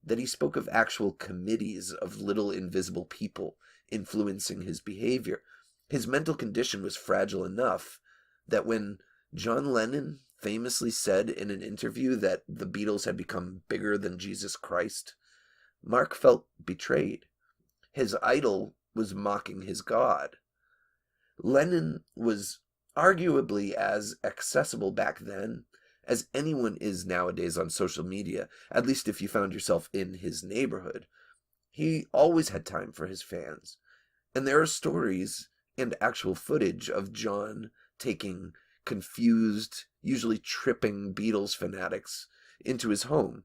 that he spoke of actual committees of little invisible people influencing his behavior. His mental condition was fragile enough that when John Lennon famously said in an interview that the Beatles had become bigger than Jesus Christ, Mark felt betrayed. His idol was mocking his God. Lennon was arguably as accessible back then as anyone is nowadays on social media, at least if you found yourself in his neighborhood. He always had time for his fans, and there are stories and actual footage of John taking confused, usually tripping Beatles fanatics into his home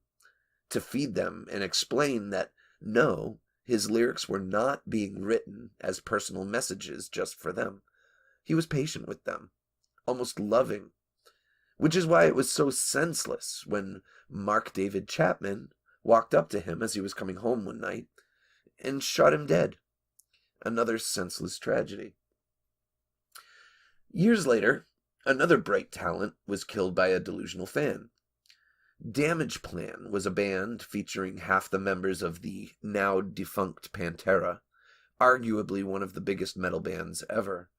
to feed them and explain that no, his lyrics were not being written as personal messages just for them. He was patient with them, almost loving, which is why it was so senseless when Mark David Chapman walked up to him as he was coming home one night and shot him dead. Another senseless tragedy. Years later, another bright talent was killed by a delusional fan. Damage Plan was a band featuring half the members of the now defunct Pantera, arguably one of the biggest metal bands ever.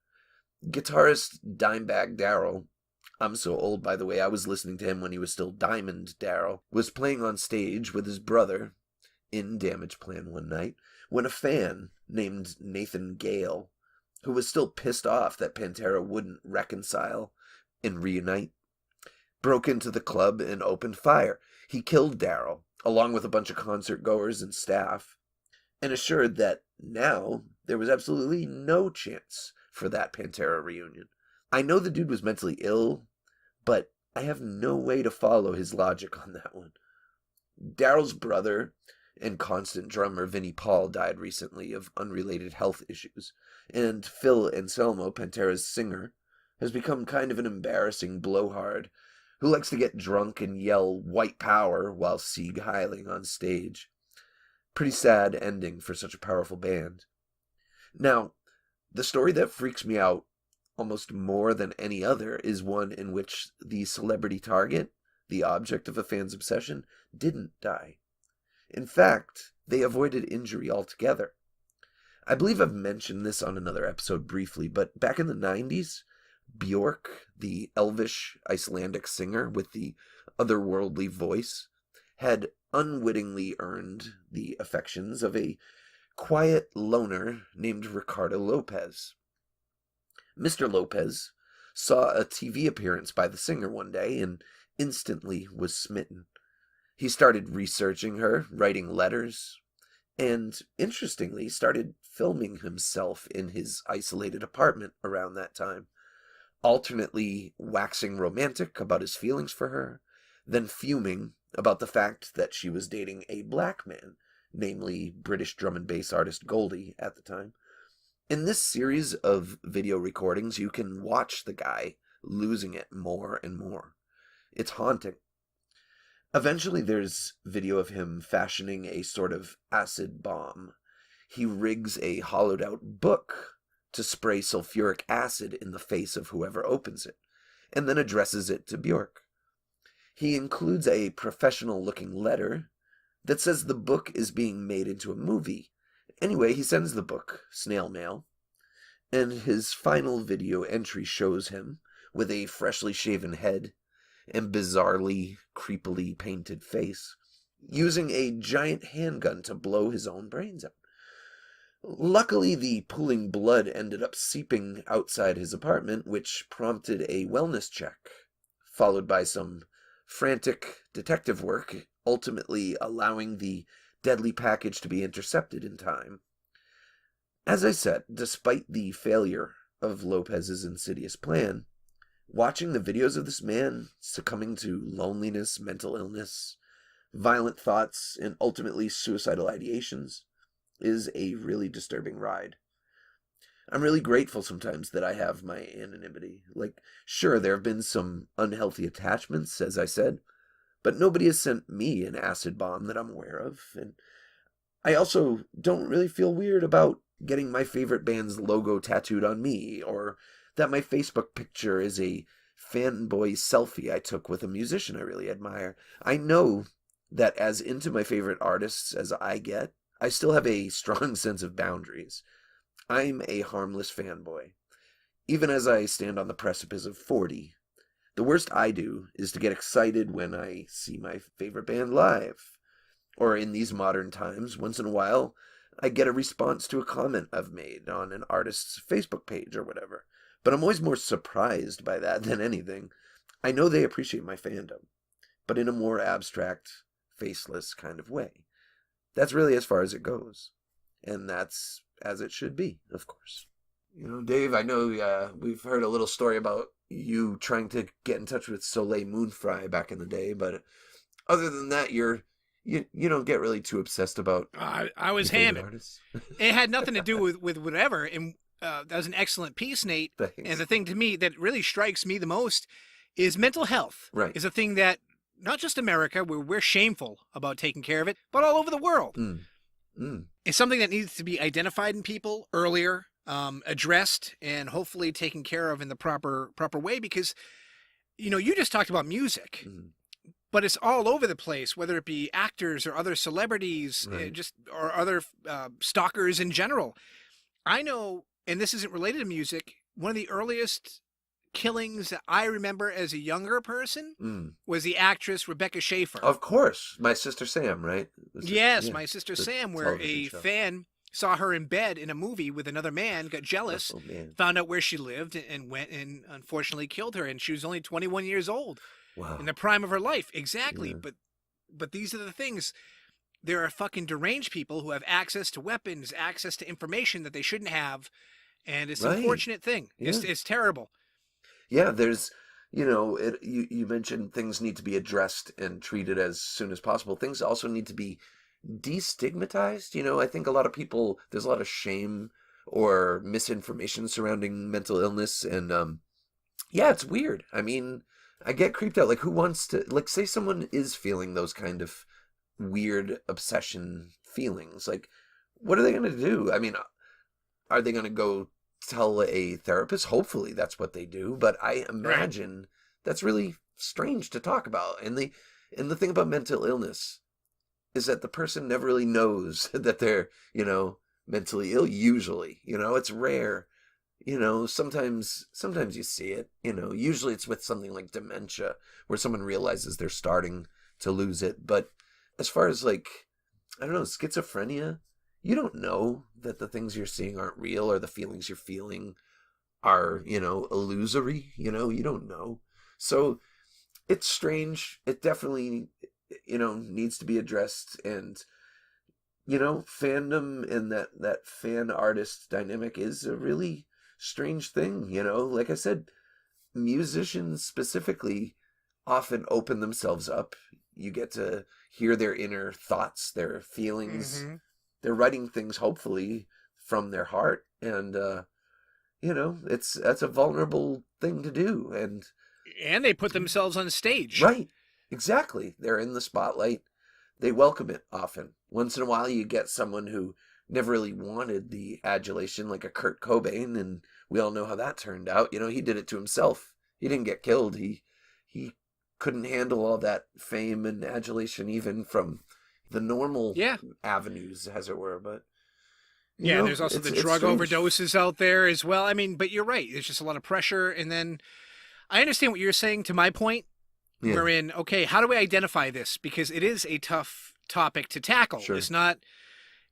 Guitarist Dimebag Darrell, I'm so old by the way, I was listening to him when he was still Diamond Darrell, was playing on stage with his brother in Damage Plan one night when a fan named Nathan Gale, who was still pissed off that Pantera wouldn't reconcile and reunite, broke into the club and opened fire. He killed Darrell, along with a bunch of concert goers and staff, and assured that now there was absolutely no chance for that Pantera reunion. I know the dude was mentally ill, but I have no way to follow his logic on that one. Darrell's brother and constant drummer Vinnie Paul died recently of unrelated health issues, and Phil Anselmo, Pantera's singer, has become kind of an embarrassing blowhard who likes to get drunk and yell white power while Sieg Heiling on stage. Pretty sad ending for such a powerful band. Now, the story that freaks me out almost more than any other is one in which the celebrity target, the object of a fan's obsession, didn't die. In fact, they avoided injury altogether. I believe I've mentioned this on another episode briefly, but back in the 90s, Björk, the elvish Icelandic singer with the otherworldly voice, had unwittingly earned the affections of a quiet loner named Ricardo Lopez. Mr. Lopez saw a TV appearance by the singer one day and instantly was smitten. He started researching her, writing letters, and interestingly started filming himself in his isolated apartment around that time, alternately waxing romantic about his feelings for her, then fuming about the fact that she was dating a black man, namely British drum and bass artist Goldie at the time. In this series of video recordings, you can watch the guy losing it more and more. It's haunting. Eventually, there's video of him fashioning a sort of acid bomb. He rigs a hollowed-out book to spray sulfuric acid in the face of whoever opens it, and then addresses it to Björk. He includes a professional-looking letter that says the book is being made into a movie. Anyway, he sends the book, snail mail, and his final video entry shows him with a freshly shaven head and bizarrely, creepily painted face, using a giant handgun to blow his own brains out. Luckily, the pooling blood ended up seeping outside his apartment, which prompted a wellness check, followed by some frantic detective work ultimately allowing the deadly package to be intercepted in time. As I said, despite the failure of Lopez's insidious plan, watching the videos of this man succumbing to loneliness, mental illness, violent thoughts, and ultimately suicidal ideations is a really disturbing ride. I'm really grateful sometimes that I have my anonymity. Like, sure, there have been some unhealthy attachments, as I said, but nobody has sent me an acid bomb that I'm aware of. And I also don't really feel weird about getting my favorite band's logo tattooed on me, or that my Facebook picture is a fanboy selfie I took with a musician I really admire. I know that as into my favorite artists as I get, I still have a strong sense of boundaries. I'm a harmless fanboy. Even as I stand on the precipice of 40, the worst I do is to get excited when I see my favorite band live. Or in these modern times, once in a while, I get a response to a comment I've made on an artist's Facebook page or whatever. But I'm always more surprised by that than anything. I know they appreciate my fandom, but in a more abstract, faceless kind of way. That's really as far as it goes. And that's as it should be, of course. You know, Dave, I know we've heard a little story about you trying to get in touch with Soleil Moonfry back in the day, but other than that, you don't get really too obsessed about I was hammered. It had nothing to do with whatever, and that was an excellent piece, Nate. Thanks. And the thing to me that really strikes me the most is mental health. Right. Is a thing that not just America, where we're shameful about taking care of it, but all over the world. It's something that needs to be identified in people earlier, addressed, and hopefully taken care of in the proper way. Because, you know, you just talked about music, but it's all over the place, whether it be actors or other celebrities, Right. or other stalkers in general. I know, and this isn't related to music, one of the earliest killings that I remember as a younger person was the actress Rebecca Schaeffer. Of course. My Sister Sam, right? Yes, My Sister Sam, where a fan saw her in bed in a movie with another man, got jealous, found out where she lived, and went and unfortunately killed her. And she was only 21 years old. Wow. In the prime of her life. Exactly. Yeah. But these are the things. There are fucking deranged people who have access to weapons, access to information that they shouldn't have. And it's an unfortunate thing. Yeah. It's terrible. Yeah, there's, you know, you mentioned things need to be addressed and treated as soon as possible. Things also need to be destigmatized. You know, I think a lot of people, there's a lot of shame or misinformation surrounding mental illness. And yeah, it's weird. I mean, I get creeped out. Like, who wants to, like, say someone is feeling those kind of weird obsession feelings. Like, what are they going to do? I mean, are they going to go tell a therapist? Hopefully that's what they do, but I imagine that's really strange to talk about. And the thing about mental illness is that the person never really knows that they're, you know, mentally ill. Usually, you know, it's rare. You know, sometimes you see it, you know, usually it's with something like dementia where someone realizes they're starting to lose it. But as far as, like, I don't know, schizophrenia, you don't know that the things you're seeing aren't real, or the feelings you're feeling are, you know, illusory. You know, you don't know. So it's strange. It definitely, you know, needs to be addressed. And, you know, fandom and that fan artist dynamic is a really strange thing. You know, like I said, musicians specifically often open themselves up. You get to hear their inner thoughts, their feelings. They're writing things, hopefully, from their heart. And, you know, that's a vulnerable thing to do. And they put themselves on stage. Right. Exactly. They're in the spotlight. They welcome it often. Once in a while, you get someone who never really wanted the adulation, like a Kurt Cobain, and we all know how that turned out. You know, he did it to himself. He didn't get killed. He couldn't handle all that fame and adulation, even from the normal avenues, as it were. But yeah, there's also the drug overdoses out there as well. I mean, but you're right. There's just a lot of pressure. And then I understand what you're saying to my point. Wherein, okay, how do we identify this? Because it is a tough topic to tackle. Sure. It's not,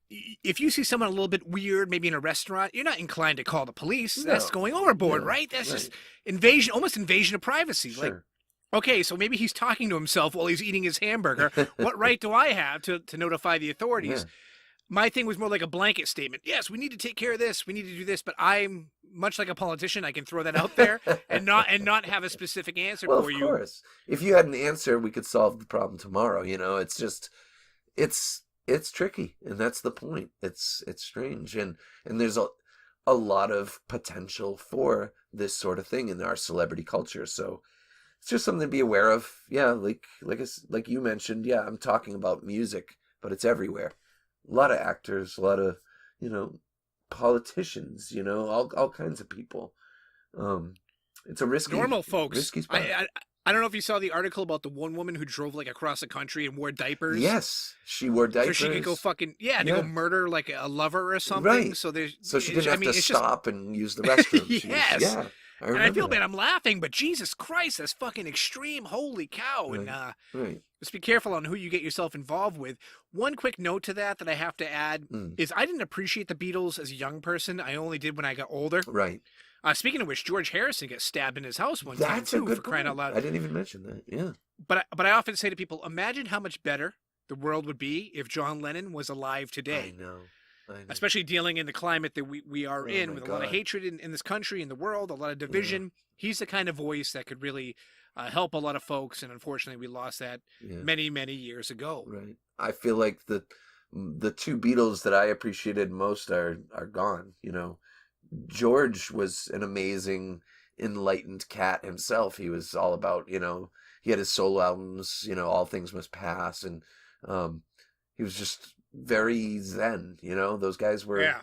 if you see someone a little bit weird, maybe in a restaurant, you're not inclined to call the police. No. That's going overboard, right? That's just almost invasion of privacy. Sure. Like, Okay, so maybe he's talking to himself while he's eating his hamburger. What right do I have to notify the authorities? Yeah. My thing was more like a blanket statement. Yes, we need to take care of this. We need to do this. But I'm much like a politician. I can throw that out there and not have a specific answer for you. Of course. If you had an answer, we could solve the problem tomorrow. It's just, it's tricky. And that's the point. It's strange. And there's a lot of potential for this sort of thing in our celebrity culture. So it's just something to be aware of. Yeah. Like you mentioned. Yeah. I'm talking about music, but it's everywhere. A lot of actors, a lot of, politicians, all kinds of people. It's a risky, normal folks. Risky spot. I don't know if you saw the article about the one woman who drove like across the country and wore diapers. Yes, she wore diapers. So she could go go murder like a lover or something. Right. So she didn't have to stop and use the restroom. Yes. I feel bad. I'm laughing, but Jesus Christ, that's fucking extreme. Holy cow. Right. And just be careful on who you get yourself involved with. One quick note to that I have to add is I didn't appreciate the Beatles as a young person. I only did when I got older. Right. Speaking of which, George Harrison gets stabbed in his house one time too, for crying out loud. I didn't even mention that. Yeah. But I often say to people, imagine how much better the world would be if John Lennon was alive today. I know. Especially dealing in the climate that we are in, with a lot of hatred in this country, in the world, a lot of division. Yeah. He's the kind of voice that could really help a lot of folks, and unfortunately, we lost that many, many years ago. Right. I feel like the two Beatles that I appreciated most are gone. George was an amazing, enlightened cat himself. He was all about, he had his solo albums, All Things Must Pass, and he was just very zen. Those guys were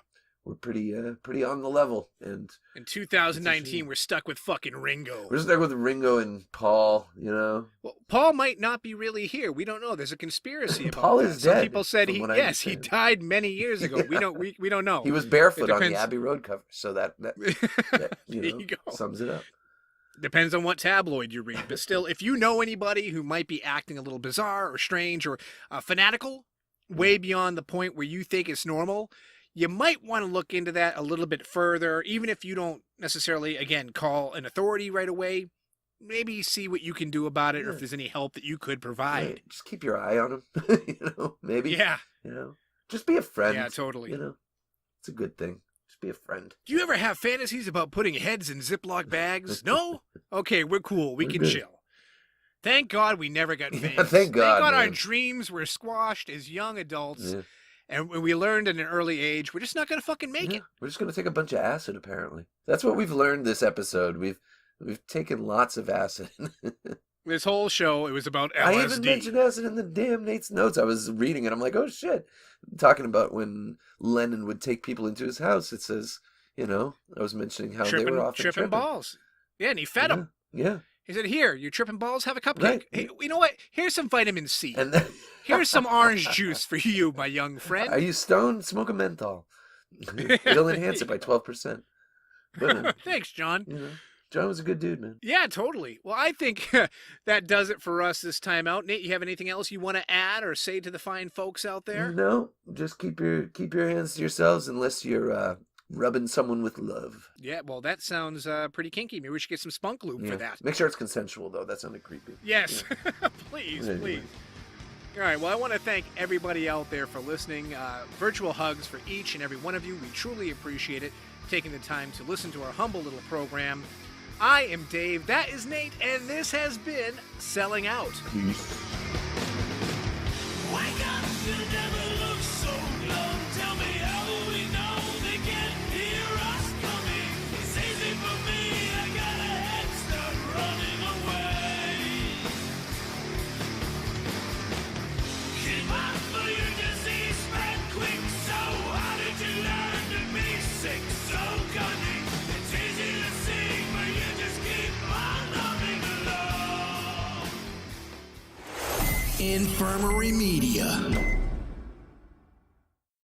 pretty on the level. And in 2019, we're stuck with fucking Ringo. We're stuck with Ringo and Paul. Well, Paul might not be really here. We don't know. There's a conspiracy about Paul is dead. Some people said he died many years ago. Yeah. We don't know. He was barefoot on the Abbey Road cover, so that you go. Sums it up. Depends on what tabloid you read, but still, if you know anybody who might be acting a little bizarre or strange or fanatical, way beyond the point where you think it's normal, you might want to look into that a little bit further, even if you don't necessarily, again, call an authority right away. Maybe see what you can do about it, or if there's any help that you could provide. Right. Just keep your eye on him, maybe. Yeah. Just be a friend. Yeah, totally. It's a good thing. Just be a friend. Do you ever have fantasies about putting heads in Ziploc bags? No? Okay, we're cool. We can chill. Thank God we never got famous. Yeah, thank God our dreams were squashed as young adults. Yeah. And we learned at an early age, we're just not going to fucking make it. We're just going to take a bunch of acid, apparently. That's what we've learned this episode. We've taken lots of acid. This whole show, it was about LSD. I even mentioned acid in the damn Nate's notes. I was reading it. I'm like, oh, shit. Talking about when Lennon would take people into his house. It says, I was mentioning how they were often tripping balls. Yeah, and he fed them. Yeah. He said, here, you're tripping balls, have a cupcake. Right. Hey, you know what? Here's some vitamin C. And then... Here's some orange juice for you, my young friend. Are you stoned? Smoke a menthol. It'll enhance it by 12%. Thanks, John. John was a good dude, man. Yeah, totally. Well, I think that does it for us this time out. Nate, you have anything else you want to add or say to the fine folks out there? No, just keep your hands to yourselves unless you're rubbing someone with love. Yeah, well, that sounds pretty kinky. Maybe we should get some spunk lube for that. Make sure it's consensual, though. That sounded creepy. Yes. Please. All right, well, I want to thank everybody out there for listening. Virtual hugs for each and every one of you. We truly appreciate it, taking the time to listen to our humble little program. I am Dave, that is Nate, and this has been Selling Out. Peace. Wake up, you never look so glum. Tell me how we know they can't hear us coming. It's easy for me, I got a head start running away. Keep up for your disease spread quick. So how did you learn to be sick so cunning? It's easy to see, but you just keep on humming along. Infirmary Media.